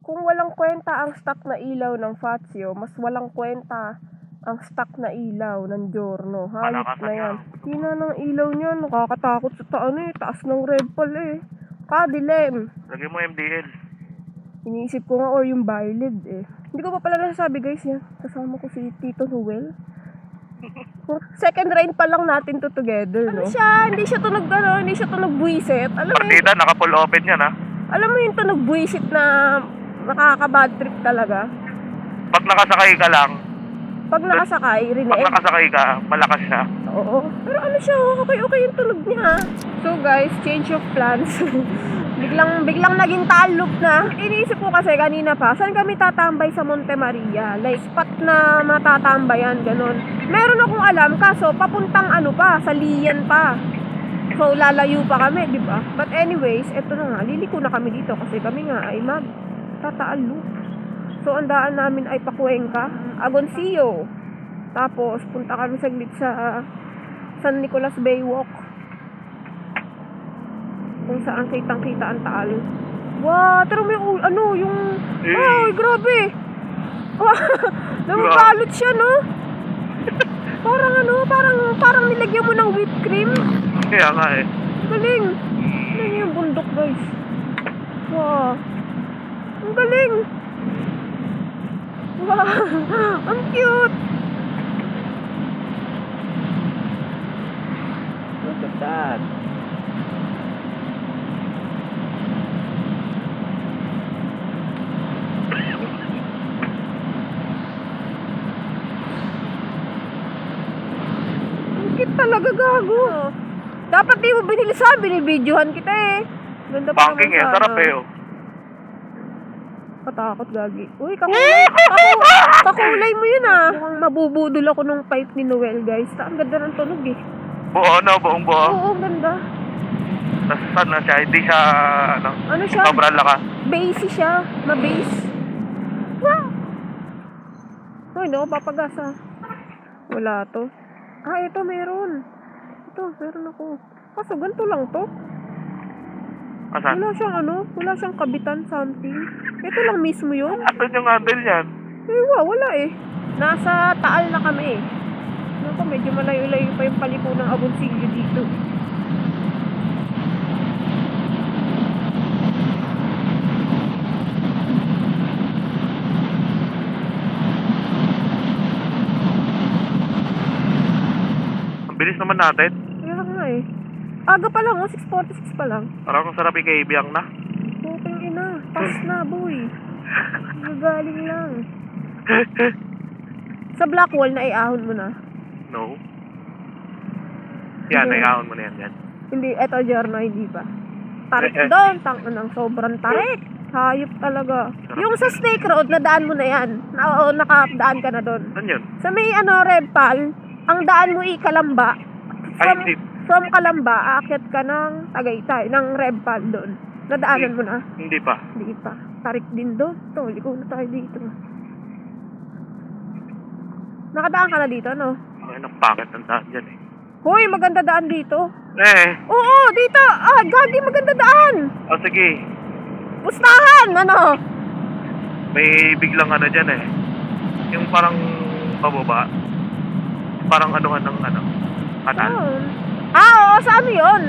Kung walang kwenta ang stock na ilaw ng Fazio, mas walang kwenta ang stock na ilaw ng Giorno. Hayop na yan. Hina ng ilaw niya, nakakatakot sa taas ng red pal eh. Kadilem. Lagay mo MDL. Iniisip ko nga or yung violet eh. Hindi ko pa pala nasasabi guys yan. Kasama ko si Tito Noel. Second rain pa lang natin to together, no? Hindi siya tunog buwisit. Alam mo Partida, naka-full open yan ha. Alam mo yung tunog buwisit na nakaka-bad trip talaga? Pag nakasakay ka lang, Pag nakasakay, rinig. malakas siya. Oo. Pero ano siya, okay yung tunog niya. So guys, change of plans. biglang naging taal loop na. Iniisip ko kasi kanina pa, saan kami tatambay sa Monte Maria? Like, spot na matatambayan, ganun. Meron akong alam, kaso papuntang sa Lian pa. So, lalayo pa kami, di ba? But anyways, eto na nga, liliko na kami dito kasi kami nga ay tataal loop. So, ang daan namin ay Pacuenca, Agoncillo. Tapos, punta kami saglit sa San Nicolas Baywalk. Kung saan kitang-kita ang taal. Wow, pero may yung... Ay, grabe! Wow, namabalot siya, no? Parang nilagyan mo ng whipped cream. Kaya nga eh. Galing! Ano yung bundok, guys? Wow! Ang galing! Wow! Ang cute! Look at that! Ang cute talaga, gago! Dapat di mo binibidyohan kita eh. Ganda pa Banking eh, naman sarap eh oh. Katakot, gagi. Uy, kakulay mo yun ah. Mukhang mabubudol ako nung pipe ni Noel, guys. Ang ganda ng tunog eh. Buong buo. Oo, ganda. Tapos ano siya, hindi siya, Ano siya? sobrang laka. Bassy siya. Ma-bass. Wow! Uy, no, papagasa. Wala to. Ito meron. Meron ako. Kaso ganito lang to. Asan? Wala siyang kabitan something. Ito lang mismo yun. Asan yung handle yan? Wala eh. Nasa Taal na kami eh. Medyo malayo-layo pa yung paliko ng Agoncillo dito. Ang bilis naman natin. Kaya nga eh. Aga pa lang 6:46 pa lang. Parang kung sarap ikaibiyang na. Putang ina. Pass na, boy. Nagaling lang. Sa Blackwall na iahon mo na. No. Yan, naiahon mo na yan. Hindi, eto Giorno, hindi pa. Tarik doon, ng sobrang tarik. Hayop talaga. Yung sa Snake Road, nadaan mo na yan. Nakadaan ka na doon. Saan yun? Sa may Rebpal, ang daan mo Kalamba. From Kalamba, aakyat ka ng Tagaytay, ng Rebpal doon. Nadaanan mo na? Hindi pa. Hindi pa. Tarik din doon. Liko na tayo dito. Nakadaan ka na dito, no? Ay, napakit ang daan dyan eh. Hoy, maganda daan dito. Oo, dito. Gagi, maganda daan. Sige. Pustahan, May biglang dyan eh. Yung parang pababa. Parang anuhan ng kanal. Oo, sa yun?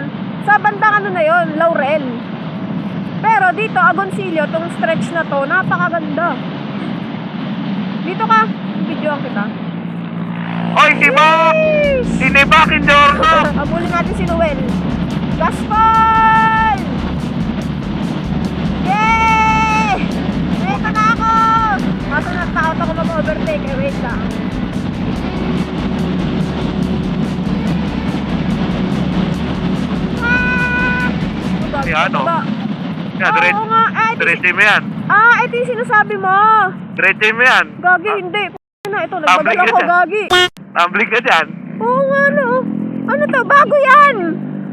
Sa bandang na yun, Laurel. Pero dito, Agoncillo, tong stretch na to, napakaganda. Dito ka, videoan kita. Oy, Sinibakin, Giorno! Abulin natin si Noel. Gaspol! Yay! Ito na ako! Kaso nagtakot ako mag-overtake. Wait lang. Yan o. Oo nga. Diretso mo yan. Ito yung sinasabi mo. Diretso mo yan. Gagi, hindi. Ito, nagbagal ako, gagi. Tumbling ka dyan. Oo nga, no. Ano to? Bago yan.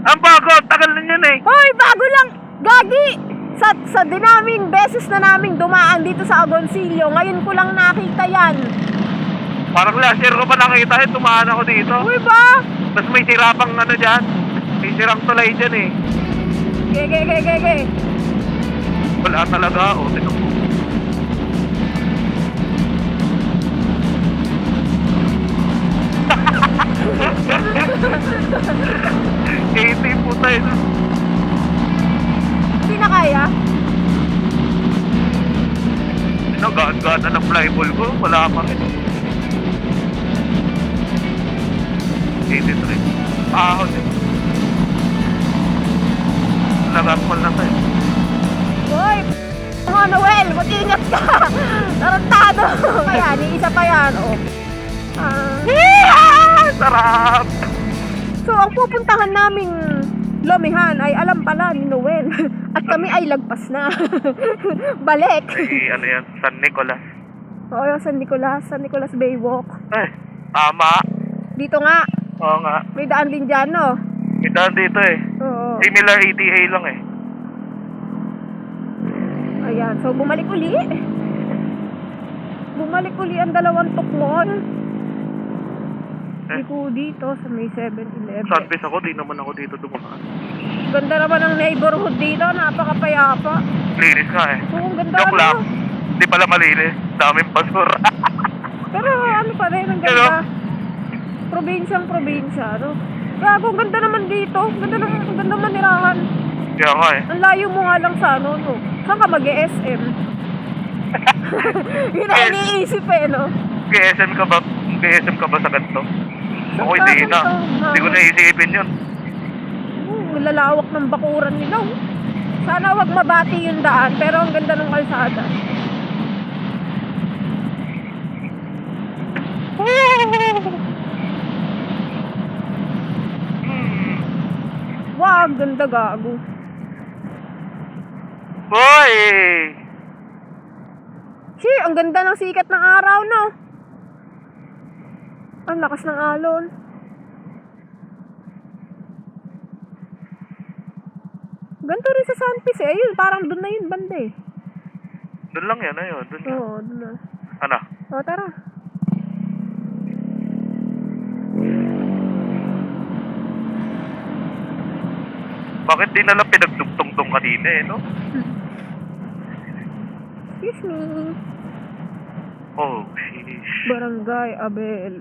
Ang bago, tagal na yan eh. Hoy, bago lang. Gagi. Sa dinaming beses na naming dumaan dito sa Agoncillo, ngayon ko lang nakita yan. Parang last year ko pa nakita yun, tumaan ako dito. Uy ba? Tapos may sirapang dyan. May sirang tulay dyan eh. Ge. Wala talaga, tingnan mo. tayo na. Hindi na kaya? Gaan-gaan na ng flyball ko. Wala pa rin. 83. Ahon eh. Nagaspal na tayo. Hoy! Mga Noel, mag-ingat ka! Tarantado! Ayan, isa pa yan, oh. Sarap! So, ang pupuntahan naming Lomihan ay alam pala ni Noel. At kami ay lagpas na. Balik! Ano yan? San Nicolas. Oo, San Nicolas Baywalk. Tama. Dito nga, Oo nga. may daan din dyan, no? May daan dito eh. Oo. Similar ETA lang eh. Ayan, so bumalik uli. Bumalik uli ang dalawang tukmon. Hindi ko dito sa may 7-Eleven. Sunbase ako, di naman ako dito dumaan. Ganda naman ang neighborhood dito, napakapayapa. Linis nga eh. Oo, ang ganda Joke ano. lang. Di pala malinis. Daming basura. Pero ano pa rin, ang Pero, ganda. Probinsyang probinsya, no? Gago, ang ganda naman dito. Ang ganda manirahan. kaya nga eh. Ang layo mo nga lang sa ano, no? Saan ka mag-SM? Yun ang iniisip eh, no? GSM ka ba? GSM ka ba sa ganito? Ako hindi na. Hindi ko naisipin yun. Lalawak ng bakuran nila, oh. Sana wag mabati yung daan, pero ang ganda ng kalsada. Wow, ang ganda gago. Boy! Shit, ang ganda ng sikat ng araw, no? Ang lakas ng alon. Ganito rin sa Santis eh. Ayun, parang doon na yun, banda eh. Doon lang yan, ayun. Doon lang. Oo, doon na. Ano? O, tara. Bakit di nalang pinagdugtong-tong kanina eh, no? Excuse me. Oh, sheesh. Barangay Abel.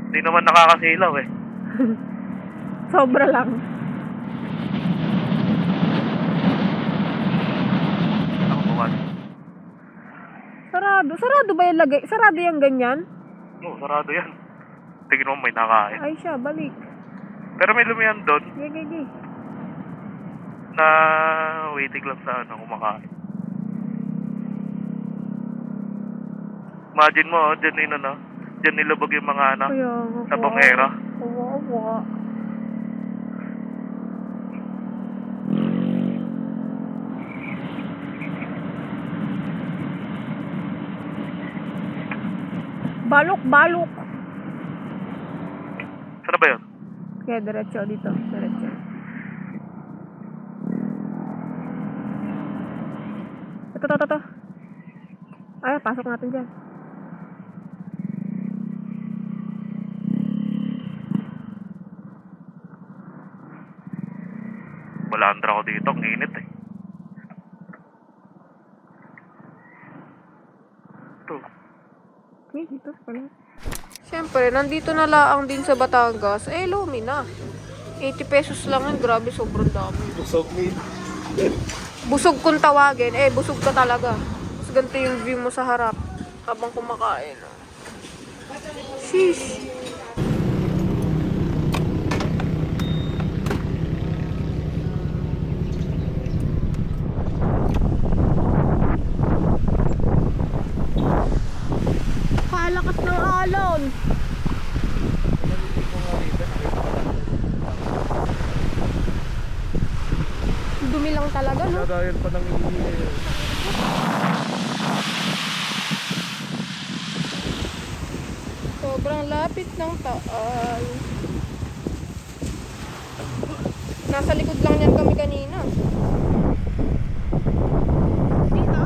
Di naman nakakasilaw eh. Sobra lang. Ako bukas. Sarado. Sarado ba yung lagay? Sarado yung ganyan? Oo, sarado yan. Tingin mo may nakain. Ay siya, balik. Pero may lumihan doon Gigi. na waiting lang sa ano, kumakain. Imagine mo, dyan yun ano, dyan nilubog yung mga anak Kaya, sa bongera. Awa. Balok. Saan ba yun? Kaya diretso dito. Diretso. Ito. Ay, pasok natin dyan. Balandra ko dito, ang init eh. Ito. Okay, dito pala. Siyempre, nandito na laang din sa Batangas. Lumi na. 80 pesos lang yun. Grabe, sobrang dami. Busog kung tawagin. Busog ka talaga. Mas ganito yung view mo sa harap habang kumakain. Sheesh. Kalakas ng alon. Dumi lang talaga, no? Dahil pa ng Sobrang lapit ng Taal. Nasa likod lang yan kami kanina. Dito?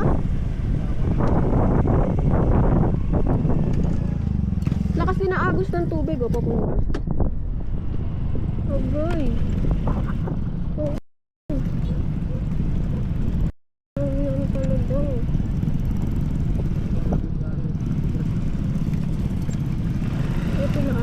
Lakas din na agos ng tubig, oh, papunta. Agay. Oh. Ano pala daw? Ito na.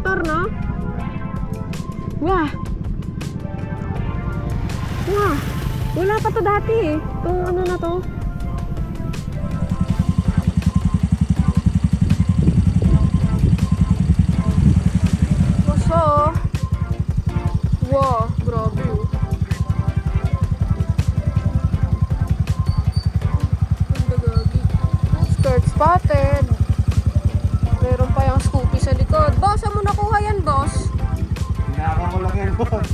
motor, no? Wah! Wah! Wala pa to dati eh. Itong ano na to. So, wow, grabe oh. Ganda gagi. Skirt spotted. Meron pa yung Scoopy sa likod. Boss, saan mo nakuha yan, boss? Hinaka ko lang yan, boss.